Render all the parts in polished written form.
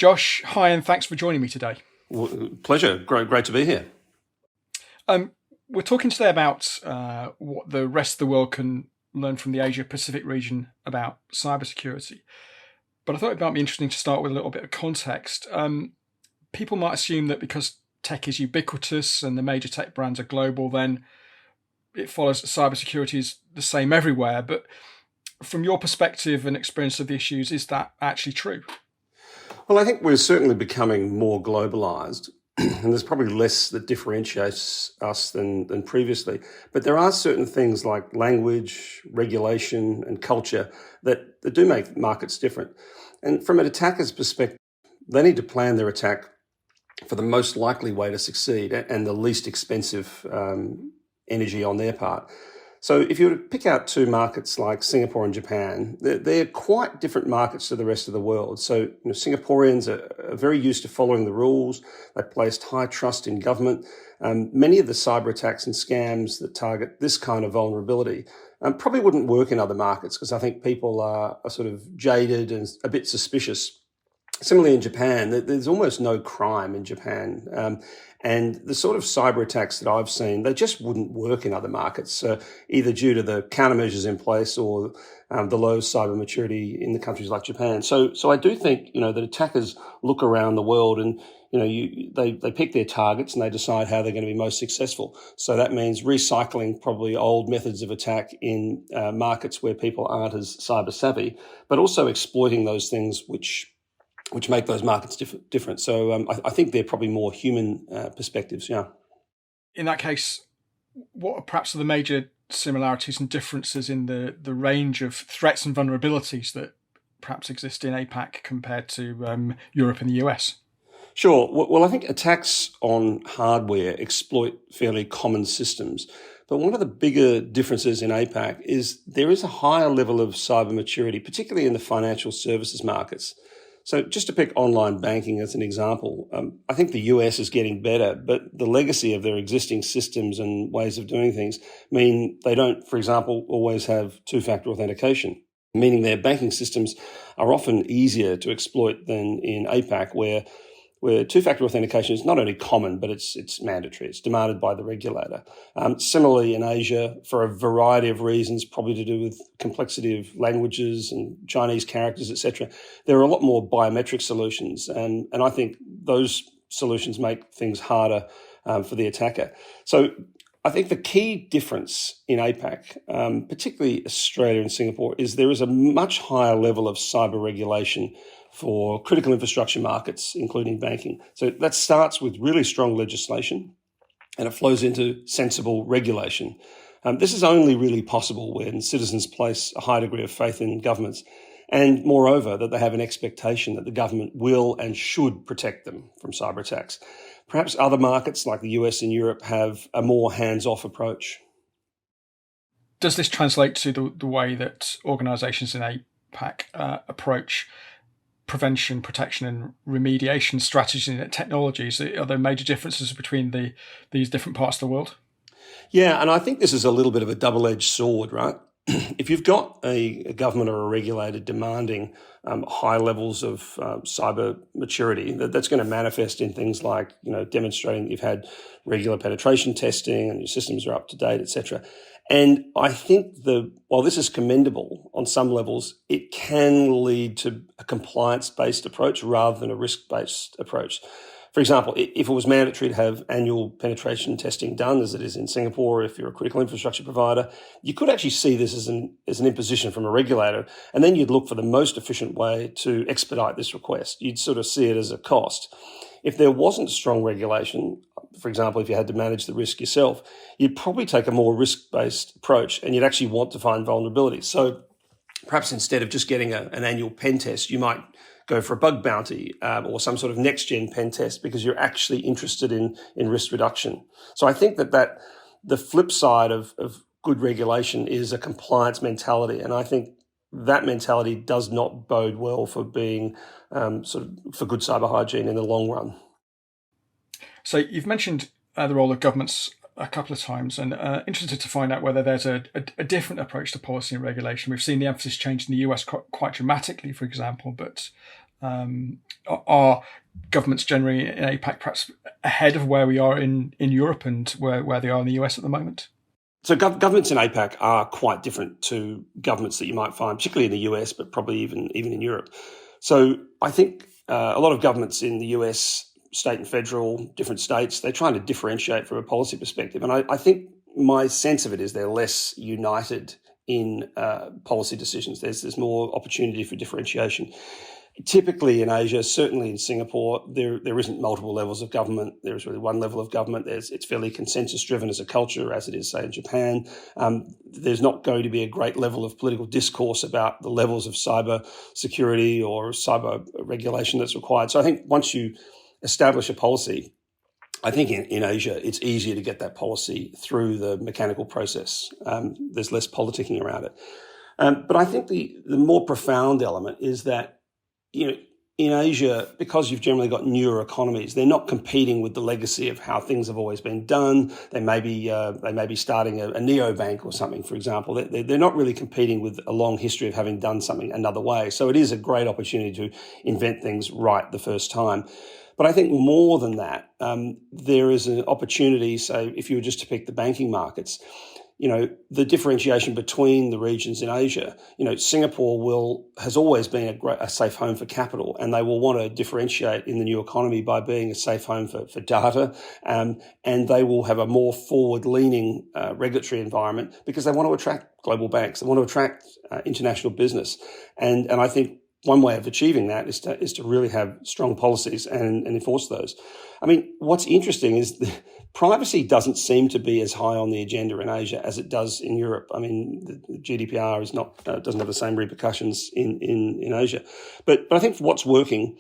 Josh, hi, and thanks for joining me today. Well, pleasure. Great to be here. We're talking today about what the rest of the world can learn from the Asia-Pacific region about cybersecurity. But I thought it might be interesting to start with a little bit of context. People might assume that because tech is ubiquitous and the major tech brands are global, then it follows that cybersecurity is the same everywhere. But from your perspective and experience of the issues, is that actually true? Well, I think we're certainly becoming more globalized, and there's probably less that differentiates us than previously. But there are certain things like language, regulation, and culture that do make markets different. And from an attacker's perspective, they need to plan their attack for the most likely way to succeed and the least expensive energy on their part. So if you were to pick out two markets like Singapore and Japan, they're quite different markets to the rest of the world. So Singaporeans are very used to following the rules. They placed high trust in government. Many of the cyber attacks and scams that target this kind of vulnerability probably wouldn't work in other markets because I think people are sort of jaded and a bit suspicious. Similarly, in Japan, there's almost no crime in Japan. And the sort of cyber attacks that I've seen, they just wouldn't work in other markets, either due to the countermeasures in place or the low cyber maturity in the countries like Japan. So I do think, that attackers look around the world and, they pick their targets and they decide how they're going to be most successful. So that means recycling probably old methods of attack in markets where people aren't as cyber savvy, but also exploiting those things which make those markets different. So I think they're probably more human perspectives, yeah. In that case, what are perhaps the major similarities and differences in the range of threats and vulnerabilities that perhaps exist in APAC compared to Europe and the US? Sure. Well, I think attacks on hardware exploit fairly common systems. But one of the bigger differences in APAC is there is a higher level of cyber maturity, particularly in the financial services markets. So just to pick online banking as an example, I think the US is getting better, but the legacy of their existing systems and ways of doing things mean they don't, for example, always have two-factor authentication, meaning their banking systems are often easier to exploit than in APAC, where two-factor authentication is not only common, but it's mandatory. It's demanded by the regulator. Similarly, in Asia, for a variety of reasons, probably to do with complexity of languages and Chinese characters, etc., there are a lot more biometric solutions, and I think those solutions make things harder for the attacker. So I think the key difference in APAC, particularly Australia and Singapore, is there is a much higher level of cyber regulation for critical infrastructure markets, including banking. So that starts with really strong legislation and it flows into sensible regulation. This is only really possible when citizens place a high degree of faith in governments and, moreover, that they have an expectation that the government will and should protect them from cyber attacks. Perhaps other markets like the US and Europe have a more hands-off approach. Does this translate to the way that organisations in APAC approach prevention, protection and remediation strategies and technologies? Are there major differences between these different parts of the world? Yeah, and I think this is a little bit of a double-edged sword, right? If you've got a government or a regulator demanding high levels of cyber maturity, that's going to manifest in things like, demonstrating that you've had regular penetration testing and your systems are up to date, etc. And I think while this is commendable on some levels, it can lead to a compliance-based approach rather than a risk-based approach. For example, if it was mandatory to have annual penetration testing done, as it is in Singapore, if you're a critical infrastructure provider, you could actually see this as an imposition from a regulator, and then you'd look for the most efficient way to expedite this request. You'd sort of see it as a cost. If there wasn't strong regulation, for example, if you had to manage the risk yourself, you'd probably take a more risk-based approach and you'd actually want to find vulnerabilities. So perhaps instead of just getting an annual pen test, you might go for a bug bounty or some sort of next-gen pen test because you're actually interested in risk reduction. So I think that the flip side of good regulation is a compliance mentality, and I think that mentality does not bode well for being for good cyber hygiene in the long run. So you've mentioned the role of governments a couple of times, and interested to find out whether there's a different approach to policy and regulation. We've seen the emphasis change in the US quite dramatically, for example, but Are governments generally in APAC perhaps ahead of where we are in Europe and where they are in the US at the moment? So governments in APAC are quite different to governments that you might find, particularly in the US, but probably even in Europe. So I think a lot of governments in the US, state and federal, different states, they're trying to differentiate from a policy perspective. And I think my sense of it is they're less united in policy decisions. There's more opportunity for differentiation. Typically in Asia, certainly in Singapore, there isn't multiple levels of government. There is really one level of government. It's fairly consensus-driven as a culture, as it is, say, in Japan. There's not going to be a great level of political discourse about the levels of cyber security or cyber regulation that's required. So I think once you establish a policy, I think in Asia, it's easier to get that policy through the mechanical process. There's less politicking around it. But I think the more profound element is that, in Asia, because you've generally got newer economies, they're not competing with the legacy of how things have always been done. They may be starting a neobank or something, for example. They're not really competing with a long history of having done something another way. So it is a great opportunity to invent things right the first time. But I think more than that, there is an opportunity, say, if you were just to pick the banking markets, the differentiation between the regions in Asia, Singapore has always been a safe home for capital, and they will want to differentiate in the new economy by being a safe home for data, and they will have a more forward-leaning regulatory environment because they want to attract global banks, they want to attract international business, and I think one way of achieving that is to really have strong policies and enforce those. I mean, what's interesting is privacy doesn't seem to be as high on the agenda in Asia as it does in Europe. I mean, the GDPR is doesn't have the same repercussions in Asia. But I think what's working,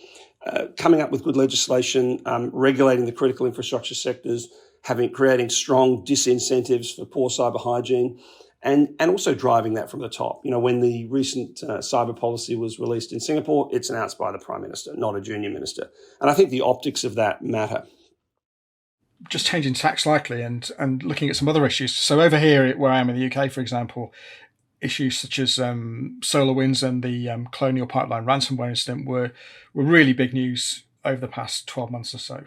coming up with good legislation, regulating the critical infrastructure sectors, creating strong disincentives for poor cyber hygiene, and also driving that from the top. When the recent cyber policy was released in Singapore, it's announced by the Prime Minister, not a junior minister. And I think the optics of that matter. Just changing tack slightly and looking at some other issues. So over here, where I am in the UK, for example, issues such as SolarWinds and the Colonial Pipeline ransomware incident were really big news over the past 12 months or so.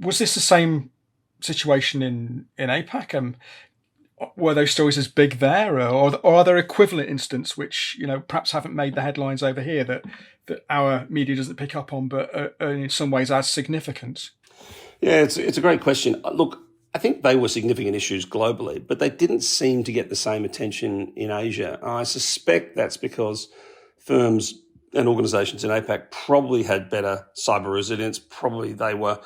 Was this the same situation in APAC? Were those stories as big there, or are there equivalent incidents which perhaps haven't made the headlines over here that our media doesn't pick up on, but are in some ways as significant? Yeah, it's a great question. Look, I think they were significant issues globally, but they didn't seem to get the same attention in Asia. I suspect that's because firms and organisations in APAC probably had better cyber resilience. Probably they were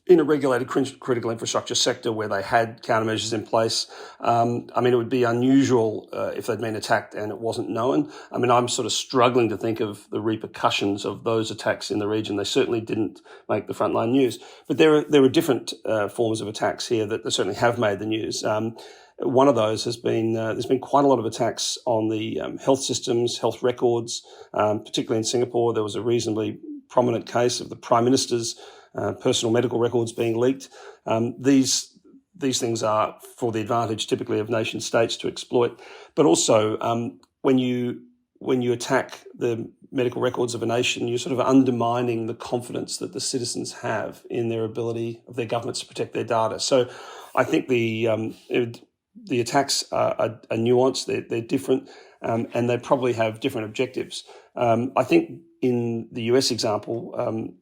in a regulated critical infrastructure sector where they had countermeasures in place. It would be unusual if they'd been attacked and it wasn't known. I'm sort of struggling to think of the repercussions of those attacks in the region. They certainly didn't make the frontline news. But there are different forms of attacks here that certainly have made the news. One of those has been, there's been quite a lot of attacks on the health systems, health records, particularly in Singapore. There was a reasonably prominent case of the Prime Minister's personal medical records being leaked. These things are for the advantage typically of nation states to exploit, but also when you attack the medical records of a nation, you're sort of undermining the confidence that the citizens have in their ability of their governments to protect their data. So I think the attacks are nuanced, they're different, and they probably have different objectives. I think in the US example,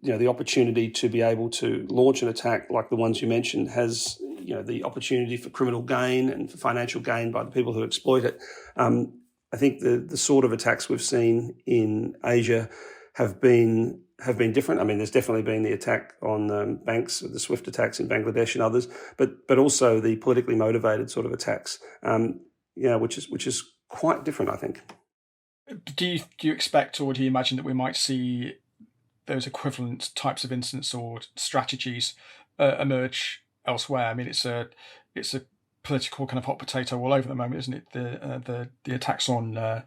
the opportunity to be able to launch an attack like the ones you mentioned has, the opportunity for criminal gain and for financial gain by the people who exploit it. I think the sort of attacks we've seen in Asia have been different. There's definitely been the attack on banks, the SWIFT attacks in Bangladesh and others, but also the politically motivated sort of attacks, which is quite different, I think. Do you expect, or do you imagine that we might see those equivalent types of incidents or strategies emerge elsewhere? It's a political kind of hot potato all over the moment, isn't it? The attacks on the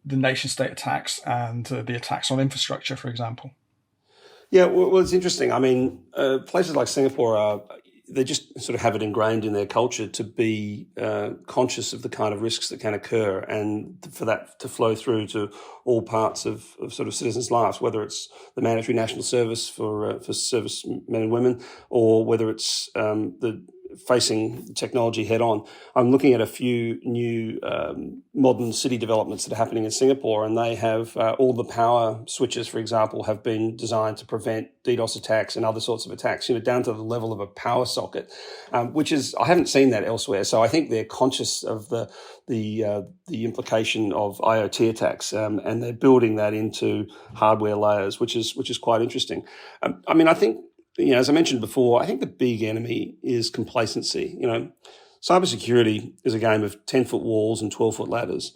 nation state attacks and the attacks on infrastructure, for example. Yeah, well, it's interesting. Places like Singapore they just sort of have it ingrained in their culture to be conscious of the kind of risks that can occur, and for that to flow through to all parts of sort of citizens' lives, whether it's the mandatory national service for service men and women, or whether it's the facing technology head on. I'm looking at a few new modern city developments that are happening in Singapore, and they have all the power switches, for example, have been designed to prevent DDoS attacks and other sorts of attacks, down to the level of a power socket, which is, I haven't seen that elsewhere. So I think they're conscious of the implication of IoT attacks, and they're building that into hardware layers, which is quite interesting. I think, as I mentioned before, I think the big enemy is complacency. Cybersecurity is a game of 10-foot walls and 12-foot ladders.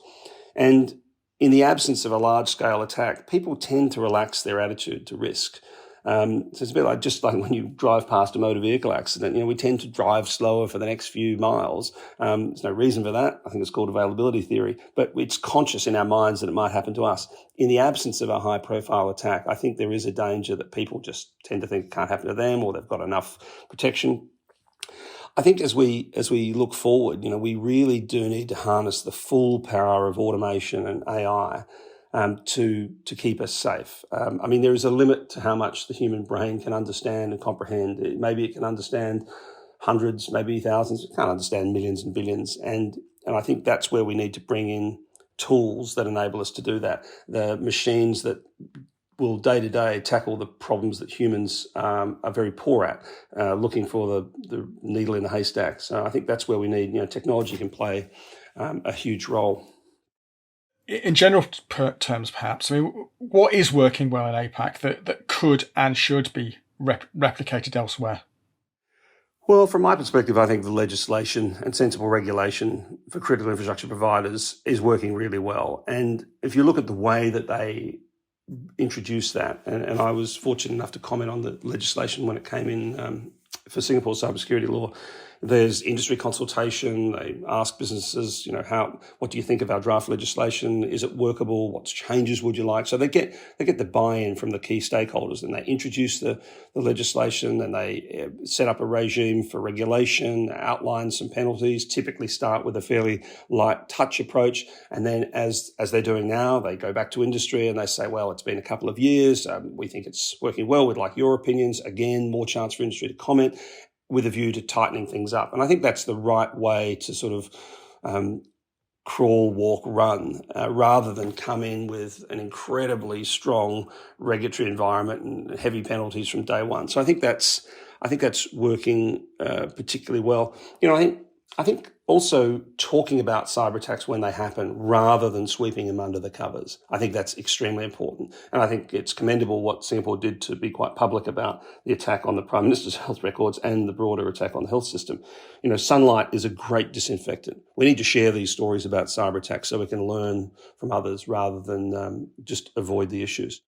And in the absence of a large-scale attack, people tend to relax their attitude to risk. So it's a bit like when you drive past a motor vehicle accident, we tend to drive slower for the next few miles. There's no reason for that. I think it's called availability theory, but it's conscious in our minds that it might happen to us. In the absence of a high profile attack, I think there is a danger that people just tend to think it can't happen to them, or they've got enough protection. I think as we look forward, we really do need to harness the full power of automation and AI to keep us safe. There is a limit to how much the human brain can understand and comprehend. Maybe it can understand hundreds, maybe thousands. It can't understand millions and billions. And I think that's where we need to bring in tools that enable us to do that. The machines that will day to day tackle the problems that humans are very poor at, looking for the needle in the haystack. So I think that's where we need, technology can play a huge role. In general terms, perhaps, what is working well in APAC that could and should be replicated elsewhere? Well, from my perspective, I think the legislation and sensible regulation for critical infrastructure providers is working really well. And if you look at the way that they introduce that, and I was fortunate enough to comment on the legislation when it came in for Singapore's cybersecurity law. There's industry consultation. They ask businesses, what do you think of our draft legislation? Is it workable? What changes would you like? So they get the buy-in from the key stakeholders, and they introduce the legislation, and they set up a regime for regulation, outline some penalties, typically start with a fairly light touch approach. And then as they're doing now, they go back to industry and they say, well, it's been a couple of years. We think it's working well. We'd like your opinions. Again, more chance for industry to comment, with a view to tightening things up. And I think that's the right way to sort of crawl, walk, run, rather than come in with an incredibly strong regulatory environment and heavy penalties from day one. So I think that's working particularly well. I think also talking about cyber attacks when they happen rather than sweeping them under the covers. I think that's extremely important. And I think it's commendable what Singapore did to be quite public about the attack on the Prime Minister's health records and the broader attack on the health system. Sunlight is a great disinfectant. We need to share these stories about cyber attacks so we can learn from others rather than just avoid the issues.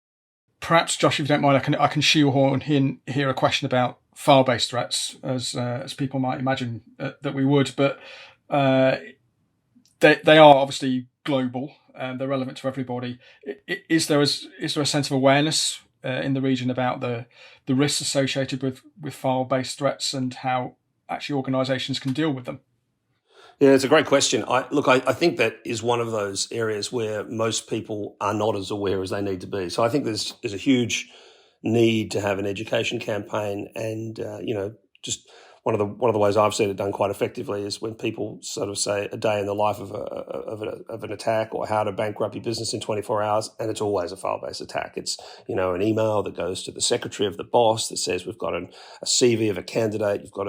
Perhaps, Josh, if you don't mind, I can shoehorn in here a question about file-based threats, as people might imagine that we would, but they are obviously global and they're relevant to everybody. Is there a sense of awareness in the region about the risks associated with file-based threats and how actually organisations can deal with them? Yeah, it's a great question. I think that is one of those areas where most people are not as aware as they need to be. So I think there's a huge need to have an education campaign, and just one of the ways I've seen it done quite effectively is when people sort of say a day in the life of an attack, or how to bankrupt your business in 24 hours, and it's always a file-based attack. It's an email that goes to the secretary of the boss that says we've got a CV of a candidate, you've got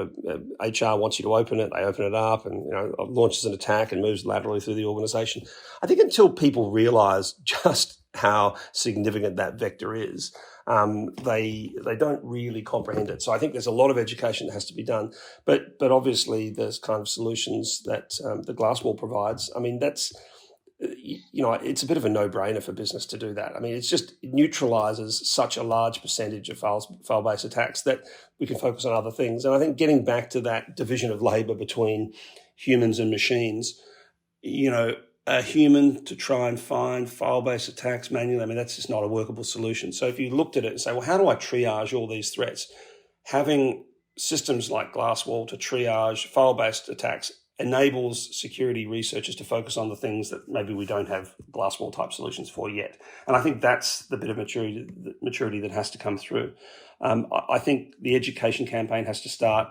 HR wants you to open it, they open it up, and launches an attack and moves laterally through the organisation. I think until people realise just how significant that vector is, they don't really comprehend it. So I think there's a lot of education that has to be done. But obviously there's kind of solutions that the Glasswall provides. That's it's a bit of a no-brainer for business to do that. It just neutralises such a large percentage of file-based attacks that we can focus on other things. And I think getting back to that division of labour between humans and machines, a human to try and find file-based attacks manually, that's just not a workable solution. So if you looked at it and say, well, how do I triage all these threats? Having systems like Glasswall to triage file-based attacks enables security researchers to focus on the things that maybe we don't have Glasswall type solutions for yet. And I think that's the bit of maturity that has to come through. I think the education campaign has to start.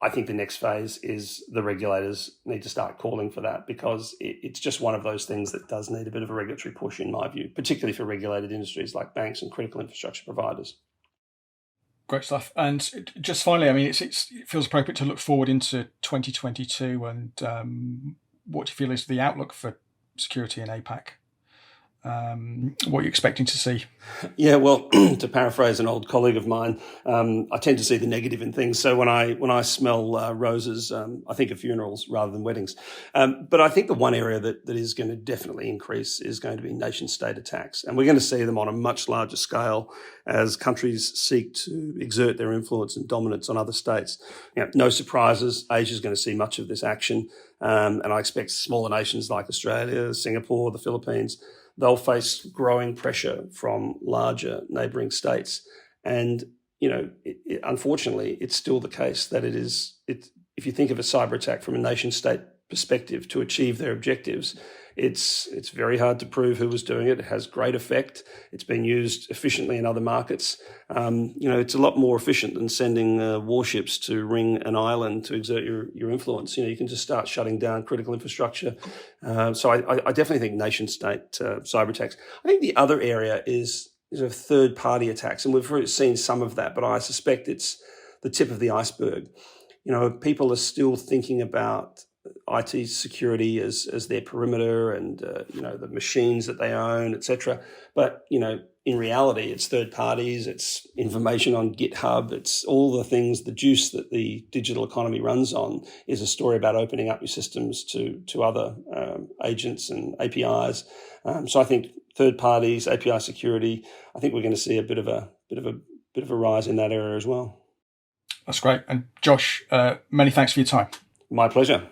I think the next phase is the regulators need to start calling for that, because it's just one of those things that does need a bit of a regulatory push, in my view, particularly for regulated industries like banks and critical infrastructure providers. Great stuff. And just finally, I mean, it feels appropriate to look forward into 2022 and what do you feel is the outlook for security in APAC? What are you expecting to see? Yeah, well, to paraphrase an old colleague of mine, I tend to see the negative in things. So when I smell roses, I think of funerals rather than weddings. But I think the one area that is going to definitely increase is going to be nation-state attacks. And we're going to see them on a much larger scale as countries seek to exert their influence and dominance on other states. No surprises, Asia's going to see much of this action. And I expect smaller nations like Australia, Singapore, the Philippines, they'll face growing pressure from larger neighbouring states. And, unfortunately, it's still the case that if you think of a cyber attack from a nation state perspective to achieve their objectives, it's very hard to prove who was doing it. It has great effect. It's been used efficiently in other markets. It's a lot more efficient than sending warships to ring an island to exert your influence. You can just start shutting down critical infrastructure. So I definitely think nation-state cyber attacks. I think the other area is of third-party attacks, and we've seen some of that, but I suspect it's the tip of the iceberg. People are still thinking about IT security as their perimeter and the machines that they own, etc. But in reality, it's third parties, it's information on GitHub, it's all the things. The juice that the digital economy runs on is a story about opening up your systems to other agents and APIs. So I think third parties, API security. I think we're going to see a bit of a rise in that area as well. That's great. And Josh, many thanks for your time. My pleasure.